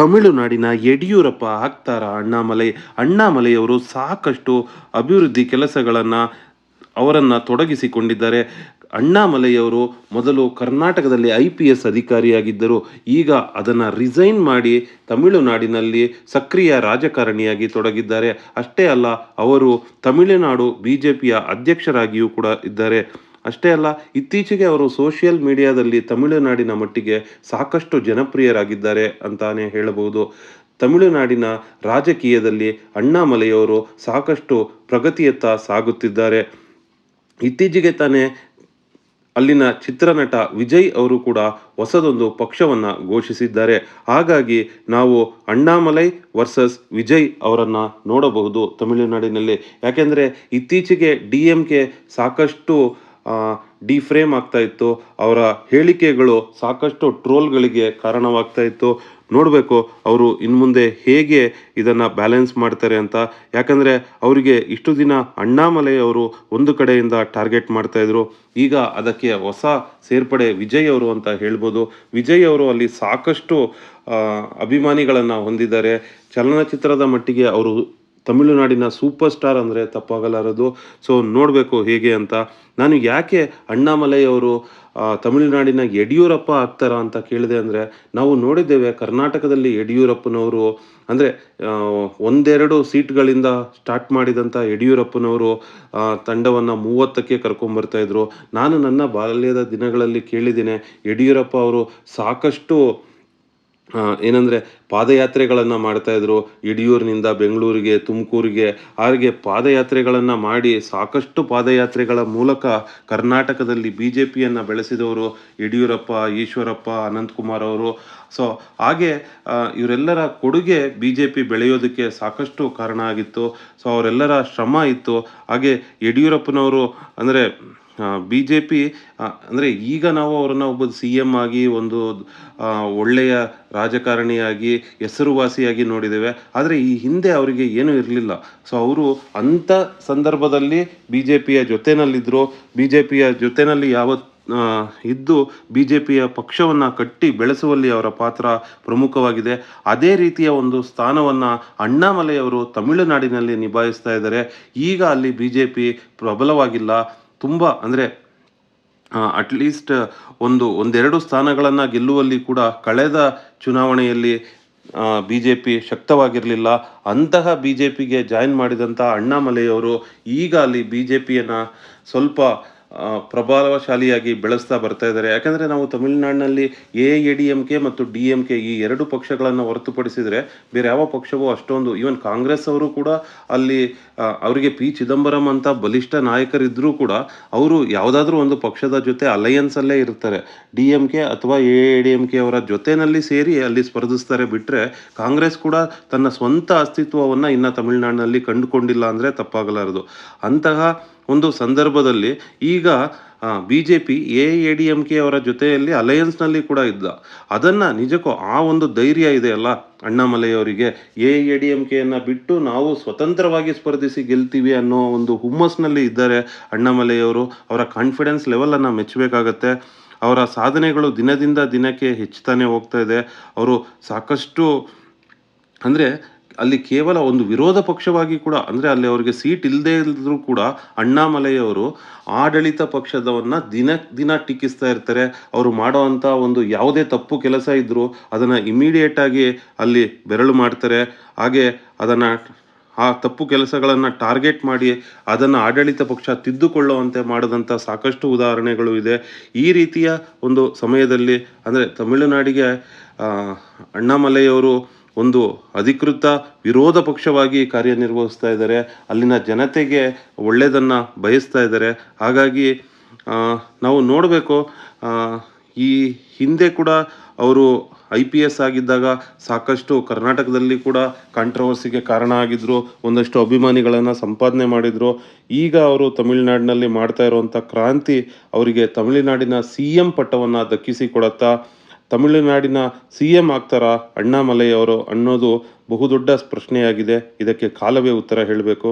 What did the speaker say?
ತಮಿಳುನಾಡಿನ ಯಡಿಯೂರಪ್ಪ ಆಗ್ತಾರ ಅಣ್ಣಾಮಲೈ. ಅಣ್ಣಾಮಲೈಯವರು ಸಾಕಷ್ಟು ಅಭಿವೃದ್ಧಿ ಕೆಲಸಗಳನ್ನು ಅವರನ್ನು ತೊಡಗಿಸಿಕೊಂಡಿದ್ದಾರೆ. ಅಣ್ಣಾಮಲೈಯವರು ಮೊದಲು ಕರ್ನಾಟಕದಲ್ಲಿ IPS ಅಧಿಕಾರಿಯಾಗಿದ್ದರು. ಈಗ ಅದನ್ನು ರಿಸೈನ್ ಮಾಡಿ ತಮಿಳುನಾಡಿನಲ್ಲಿ ಸಕ್ರಿಯ ರಾಜಕಾರಣಿಯಾಗಿ ತೊಡಗಿದ್ದಾರೆ. ಅಷ್ಟೇ ಅಲ್ಲ, ಅವರು ತಮಿಳುನಾಡು BJPಯ ಅಧ್ಯಕ್ಷರಾಗಿಯೂ ಕೂಡ ಇದ್ದಾರೆ. ಅಷ್ಟೇ ಅಲ್ಲ, ಇತ್ತೀಚೆಗೆ ಅವರು ಸೋಷಿಯಲ್ ಮೀಡಿಯಾದಲ್ಲಿ ತಮಿಳುನಾಡಿನ ಮಟ್ಟಿಗೆ ಸಾಕಷ್ಟು ಜನಪ್ರಿಯರಾಗಿದ್ದಾರೆ ಅಂತಾನೆ ಹೇಳಬಹುದು. ತಮಿಳುನಾಡಿನ ರಾಜಕೀಯದಲ್ಲಿ ಅಣ್ಣಾಮಲೈಯವರು ಸಾಕಷ್ಟು ಪ್ರಗತಿಯತ್ತ ಸಾಗುತ್ತಿದ್ದಾರೆ. ಇತ್ತೀಚೆಗೆ ತಾನೇ ಅಲ್ಲಿನ ಚಿತ್ರನಟ ವಿಜಯ್ ಅವರು ಕೂಡ ಹೊಸದೊಂದು ಪಕ್ಷವನ್ನು ಘೋಷಿಸಿದ್ದಾರೆ. ಹಾಗಾಗಿ ನಾವು ಅಣ್ಣಾಮಲೈ ವರ್ಸಸ್ ವಿಜಯ್ ಅವರನ್ನು ನೋಡಬಹುದು ತಮಿಳುನಾಡಿನಲ್ಲಿ. ಯಾಕೆಂದರೆ ಇತ್ತೀಚೆಗೆ DMK ಸಾಕಷ್ಟು ಡಿಫ್ರೇಮ್ ಆಗ್ತಾ ಇತ್ತು. ಅವರ ಹೇಳಿಕೆಗಳು ಸಾಕಷ್ಟು ಟ್ರೋಲ್ಗಳಿಗೆ ಕಾರಣವಾಗ್ತಾ ಇತ್ತು. ನೋಡಬೇಕು ಅವರು ಇನ್ಮುಂದೆ ಹೇಗೆ ಇದನ್ನು ಬ್ಯಾಲೆನ್ಸ್ ಮಾಡ್ತಾರೆ ಅಂತ. ಯಾಕಂದರೆ ಅವರಿಗೆ ಇಷ್ಟು ದಿನ ಅಣ್ಣಾಮಲೈ ಅವರು ಒಂದು ಕಡೆಯಿಂದ ಟಾರ್ಗೆಟ್ ಮಾಡ್ತಾಯಿದ್ರು. ಈಗ ಅದಕ್ಕೆ ಹೊಸ ಸೇರ್ಪಡೆ ವಿಜಯ್ ಅವರು ಅಂತ ಹೇಳ್ಬೋದು. ವಿಜಯ್ ಅವರು ಅಲ್ಲಿ ಸಾಕಷ್ಟು ಅಭಿಮಾನಿಗಳನ್ನು ಹೊಂದಿದ್ದಾರೆ. ಚಲನಚಿತ್ರದ ಮಟ್ಟಿಗೆ ಅವರು ತಮಿಳುನಾಡಿನ ಸೂಪರ್ ಸ್ಟಾರ್ ಅಂದರೆ ತಪ್ಪಾಗಲಾರದು. ಸೊ ನೋಡಬೇಕು ಹೇಗೆ ಅಂತ. ನಾನು ಯಾಕೆ ಅಣ್ಣಾಮಲೈ ಅವರು ತಮಿಳುನಾಡಿನ ಯಡಿಯೂರಪ್ಪ ಆಗ್ತಾರ ಅಂತ ಕೇಳಿದೆ ಅಂದರೆ, ನಾವು ನೋಡಿದ್ದೇವೆ ಕರ್ನಾಟಕದಲ್ಲಿ ಯಡಿಯೂರಪ್ಪನವರು ಅಂದರೆ ಒಂದೆರಡು ಸೀಟ್ಗಳಿಂದ ಸ್ಟಾರ್ಟ್ ಮಾಡಿದಂಥ ಯಡಿಯೂರಪ್ಪನವರು ತಂಡವನ್ನು 30ಕ್ಕೆ ಕರ್ಕೊಂಬರ್ತಾಯಿದ್ರು. ನಾನು ನನ್ನ ಬಾಲ್ಯದ ದಿನಗಳಲ್ಲಿ ಕೇಳಿದ್ದೇನೆ, ಯಡಿಯೂರಪ್ಪ ಅವರು ಸಾಕಷ್ಟು ಏನಂದರೆ ಪಾದಯಾತ್ರೆಗಳನ್ನು ಮಾಡ್ತಾಯಿದ್ರು. ಯಡಿಯೂರಿನಿಂದ ಬೆಂಗಳೂರಿಗೆ, ತುಮಕೂರಿಗೆ, ಹಾಗೆ ಪಾದಯಾತ್ರೆಗಳನ್ನು ಮಾಡಿ ಸಾಕಷ್ಟು ಪಾದಯಾತ್ರೆಗಳ ಮೂಲಕ ಕರ್ನಾಟಕದಲ್ಲಿ BJPಯನ್ನು ಬೆಳೆಸಿದವರು ಯಡಿಯೂರಪ್ಪ, ಈಶ್ವರಪ್ಪ, ಅನಂತಕುಮಾರ್ ಅವರು. ಸೊ ಹಾಗೆ ಇವರೆಲ್ಲರ ಕೊಡುಗೆ BJP ಬೆಳೆಯೋದಕ್ಕೆ ಸಾಕಷ್ಟು ಕಾರಣ ಆಗಿತ್ತು. ಸೊ ಅವರೆಲ್ಲರ ಶ್ರಮ ಇತ್ತು. ಹಾಗೆ ಯಡಿಯೂರಪ್ಪನವರು ಅಂದರೆ BJP ಅಂದರೆ ಈಗ ನಾವು ಅವರನ್ನು ಒಬ್ಬ CM ಆಗಿ ಒಂದು ಒಳ್ಳೆಯ ರಾಜಕಾರಣಿಯಾಗಿ ಹೆಸರುವಾಸಿಯಾಗಿ ನೋಡಿದ್ದೇವೆ. ಆದರೆ ಈ ಹಿಂದೆ ಅವರಿಗೆ ಏನೂ ಇರಲಿಲ್ಲ. ಸೊ ಅವರು ಅಂಥ ಸಂದರ್ಭದಲ್ಲಿ BJPಯ ಜೊತೆನಲ್ಲಿದ್ದರು. BJPಯ ಜೊತೆನಲ್ಲಿ ಇದ್ದು BJPಯ ಪಕ್ಷವನ್ನು ಕಟ್ಟಿ ಬೆಳೆಸುವಲ್ಲಿ ಅವರ ಪಾತ್ರ ಪ್ರಮುಖವಾಗಿದೆ. ಅದೇ ರೀತಿಯ ಒಂದು ಸ್ಥಾನವನ್ನು ಅಣ್ಣಾಮಲೈ ಅವರು ತಮಿಳುನಾಡಿನಲ್ಲಿ ನಿಭಾಯಿಸ್ತಾ ಇದ್ದಾರೆ. ಈಗ ಅಲ್ಲಿ BJP ಪ್ರಬಲವಾಗಿಲ್ಲ. ತುಂಬ ಅಂದರೆ ಅಟ್ಲೀಸ್ಟ್ ಒಂದೆರಡು ಸ್ಥಾನಗಳನ್ನು ಗೆಲ್ಲುವಲ್ಲಿ ಕೂಡ ಕಳೆದ ಚುನಾವಣೆಯಲ್ಲಿ BJP ಶಕ್ತವಾಗಿರಲಿಲ್ಲ. ಅಂತಹ BJPಗೆ ಜಾಯಿನ್ ಮಾಡಿದಂಥ ಅಣ್ಣಾಮಲೈಯವರು ಈಗ ಅಲ್ಲಿ BJPಯನ್ನು ಸ್ವಲ್ಪ ಪ್ರಭಾವಶಾಲಿಯಾಗಿ ಬೆಳೆಸ್ತಾ ಬರ್ತಾ ಇದ್ದಾರೆ. ಯಾಕಂದರೆ ನಾವು ತಮಿಳುನಾಡಿನಲ್ಲಿ AIADMK ಮತ್ತು DMK ಈ ಎರಡು ಪಕ್ಷಗಳನ್ನು ಹೊರತುಪಡಿಸಿದರೆ ಬೇರೆ ಯಾವ ಪಕ್ಷವೂ ಅಷ್ಟೊಂದು, ಈವನ್ ಕಾಂಗ್ರೆಸ್ ಅವರು ಕೂಡ ಅಲ್ಲಿ ಅವರಿಗೆ P. ಚಿದಂಬರಂ ಅಂತ ಬಲಿಷ್ಠ ನಾಯಕರಿದ್ದರೂ ಕೂಡ ಅವರು ಯಾವುದಾದ್ರೂ ಒಂದು ಪಕ್ಷದ ಜೊತೆ ಅಲಯನ್ಸಲ್ಲೇ ಇರ್ತಾರೆ. DMK ಅಥವಾ AIADMK ಅವರ ಜೊತೆಯಲ್ಲಿ ಸೇರಿ ಅಲ್ಲಿ ಸ್ಪರ್ಧಿಸ್ತಾರೆ. ಬಿಟ್ಟರೆ ಕಾಂಗ್ರೆಸ್ ಕೂಡ ತನ್ನ ಸ್ವಂತ ಅಸ್ತಿತ್ವವನ್ನು ಇನ್ನು ತಮಿಳುನಾಡಿನಲ್ಲಿ ಕಂಡುಕೊಂಡಿಲ್ಲ ಅಂದರೆ ತಪ್ಪಾಗಲಾರದು. ಅಂತಹ ಒಂದು ಸಂದರ್ಭದಲ್ಲಿ ಈಗ BJP AIADMK ಅವರ ಜೊತೆಯಲ್ಲಿ ಅಲಯನ್ಸ್ನಲ್ಲಿ ಕೂಡ ಇದ್ದ. ಅದನ್ನು ನಿಜಕ್ಕೂ ಆ ಒಂದು ಧೈರ್ಯ ಇದೆಯಲ್ಲ ಅಣ್ಣಾಮಲೈ ಅವರಿಗೆ, AIADMKಯನ್ನು ಬಿಟ್ಟು ನಾವು ಸ್ವತಂತ್ರವಾಗಿ ಸ್ಪರ್ಧಿಸಿ ಗೆಲ್ತೀವಿ ಅನ್ನೋ ಒಂದು ಹುಮ್ಮಸ್ನಲ್ಲಿ ಇದ್ದಾರೆ ಅಣ್ಣಾಮಲೈ ಅವರು. ಅವರ ಕಾನ್ಫಿಡೆನ್ಸ್ ಲೆವೆಲನ್ನು ಮೆಚ್ಚಬೇಕಾಗತ್ತೆ. ಅವರ ಸಾಧನೆಗಳು ದಿನದಿಂದ ದಿನಕ್ಕೆ ಹೆಚ್ಚುತ್ತಾನೆ ಹೋಗ್ತಾ ಇದೆ. ಅವರು ಸಾಕಷ್ಟು ಅಂದರೆ ಅಲ್ಲಿ ಕೇವಲ ಒಂದು ವಿರೋಧ ಪಕ್ಷವಾಗಿ ಕೂಡ ಅಂದರೆ ಅಲ್ಲಿ ಅವರಿಗೆ ಸೀಟ್ ಇಲ್ಲದೇ ಇದ್ದರೂ ಕೂಡ ಅಣ್ಣಾಮಲೈ ಅವರು ಆಡಳಿತ ಪಕ್ಷದವನ್ನು ದಿನ ಟೀಕಿಸ್ತಾ ಇರ್ತಾರೆ. ಅವರು ಮಾಡೋವಂಥ ಒಂದು ಯಾವುದೇ ತಪ್ಪು ಕೆಲಸ ಇದ್ದರೂ ಅದನ್ನು ಇಮಿಡಿಯೇಟಾಗಿ ಅಲ್ಲಿ ಬೆರಳು ಮಾಡ್ತಾರೆ. ಹಾಗೆ ಅದನ್ನು ಆ ತಪ್ಪು ಕೆಲಸಗಳನ್ನು ಟಾರ್ಗೆಟ್ ಮಾಡಿ ಅದನ್ನು ಆಡಳಿತ ಪಕ್ಷ ತಿದ್ದುಕೊಳ್ಳುವಂತೆ ಮಾಡಿದಂಥ ಸಾಕಷ್ಟು ಉದಾಹರಣೆಗಳು ಇದೆ. ಈ ರೀತಿಯ ಒಂದು ಸಮಯದಲ್ಲಿ ಅಂದರೆ ತಮಿಳುನಾಡಿಗೆ ಅಣ್ಣಾಮಲೈ ಅವರು ಒಂದು ಅಧಿಕೃತ ವಿರೋಧ ಪಕ್ಷವಾಗಿ ಕಾರ್ಯನಿರ್ವಹಿಸ್ತಾ ಇದ್ದಾರೆ. ಅಲ್ಲಿನ ಜನತೆಗೆ ಒಳ್ಳೆಯದನ್ನು ಬಯಸ್ತಾ ಇದ್ದಾರೆ. ಹಾಗಾಗಿ ನಾವು ನೋಡಬೇಕು, ಈ ಹಿಂದೆ ಕೂಡ ಅವರು IPS ಆಗಿದ್ದಾಗ ಸಾಕಷ್ಟು ಕರ್ನಾಟಕದಲ್ಲಿ ಕೂಡ ಕಾಂಟ್ರವರ್ಸಿಗೆ ಕಾರಣ ಆಗಿದ್ದರು. ಒಂದಷ್ಟು ಅಭಿಮಾನಿಗಳನ್ನು ಸಂಪಾದನೆ ಮಾಡಿದರು. ಈಗ ಅವರು ತಮಿಳುನಾಡಿನಲ್ಲಿ ಮಾಡ್ತಾ ಇರುವಂಥ ಕ್ರಾಂತಿ ಅವರಿಗೆ ತಮಿಳುನಾಡಿನ CM ಪಟ್ಟವನ್ನು ದಕ್ಕಿಸಿಕೊಡುತ್ತಾ, ತಮಿಳುನಾಡಿನ CM ಆಗ್ತಾರಾ ಅಣ್ಣಾಮಲೈ ಅವರು ಅನ್ನೋದು ಬಹುದೊಡ್ಡ ಪ್ರಶ್ನೆಯಾಗಿದೆ. ಇದಕ್ಕೆ ಕಾಲವೇ ಉತ್ತರ ಹೇಳಬೇಕು.